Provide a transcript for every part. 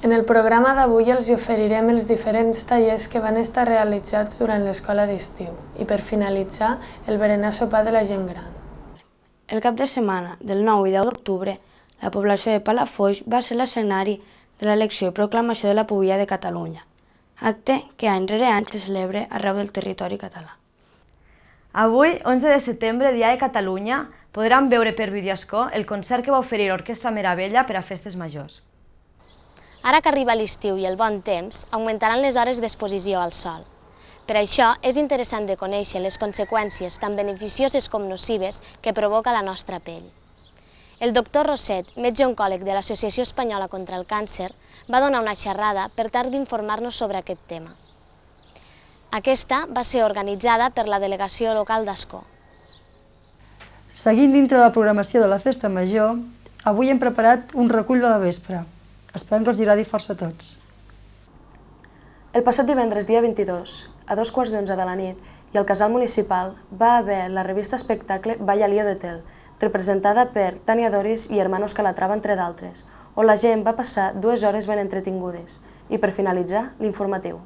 En el programa d'avui els oferirem els diferents tallers que van estar realitzats durant l'escola d'estiu i, per finalitzar, el berenar sopar de la gent gran. El cap de setmana del 9 i 10 d'octubre, la població de Palafolls va ser l'escenari de l'elecció i proclamació de la Pubilla de Catalunya, acte que any rere any se celebra arreu del territori català. Avui, 11 de setembre, Dia de Catalunya, podran veure per Videoscó el concert que va oferir l'Orquestra Meravella per a festes majors. Ara que arriba l'estiu i el bon temps, augmentaran les hores d'exposició al sol. Per això, és interessant de conèixer les conseqüències tant beneficioses com nocives que provoca la nostra pell. El doctor Roset, metge oncòleg de l'Associació Espanyola contra el Càncer, va donar una xerrada per tal d'informar-nos sobre aquest tema. Aquesta va ser organitzada per la delegació local d'Ascó. Seguint dintre de la programació de la Festa Major, avui hem preparat un recull de la vespre. Esperem que us agradi força a tots. El passat divendres, dia 22, a 11:15 de la nit, i al Casal Municipal va haver la revista espectacle Vaya Lío d'Hotel, representada per Tania Doris i Hermanos Calatrava, entre d'altres, on la gent va passar 2 hores ben entretingudes. I per finalitzar, l'informatiu.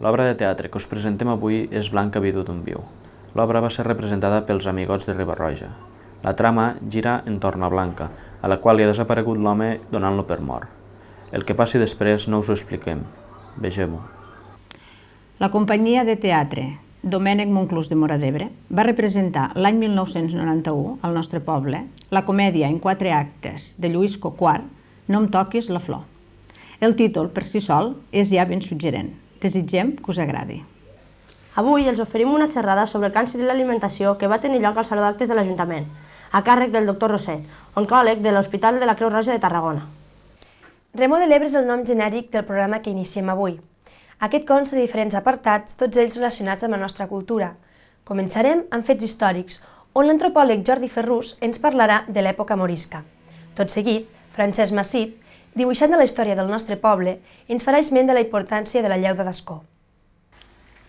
L'obra de teatre que us presentem avui és Blanca Vidu d'un Viu. L'obra va ser representada pels Amigots de Riba-roja. La trama gira entorn a Blanca, a la qual li ha desaparegut l'home donant-lo per mort. El que passi després no us ho expliquem. Vegem-ho. La companyia de teatre Domènec Monclús de Móra d'Ebre va representar l'any 1991 al nostre poble la comèdia en 4 actes de Lluís Coquart, No em toquis la flor. El títol per si sol és ja ben suggerent. Desitgem que us agradi. Avui els oferim una xerrada sobre el càncer i l'alimentació que va tenir lloc al Saló d'Actes de l'Ajuntament, a càrrec del doctor Roset, oncòleg de l'Hospital de la Creu Roja de Tarragona. Remo de l'Ebre és el nom genèric del programa que iniciem avui. Aquest consta de diferents apartats, tots ells relacionats amb la nostra cultura. Començarem amb fets històrics, on l'antropòleg Jordi Ferrús ens parlarà de l'època morisca. Tot seguit, Francesc Massip, dibuixant de la història del nostre poble, ens farà esment de la importància de la Lleuda d'Ascó.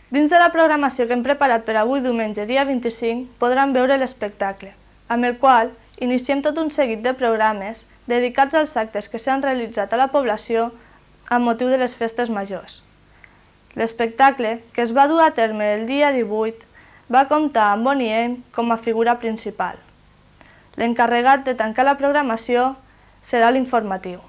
Dins de la programació que hem preparat per avui diumenge, dia 25, podran veure l'espectacle, amb el qual iniciem tot un seguit de programes dedicats als actes que s'han realitzat a la població amb motiu de les festes majors. L'espectacle, que es va dur a terme el dia 18, va comptar amb Bonnie M com a figura principal. L'encarregat de tancar la programació serà l'informatiu.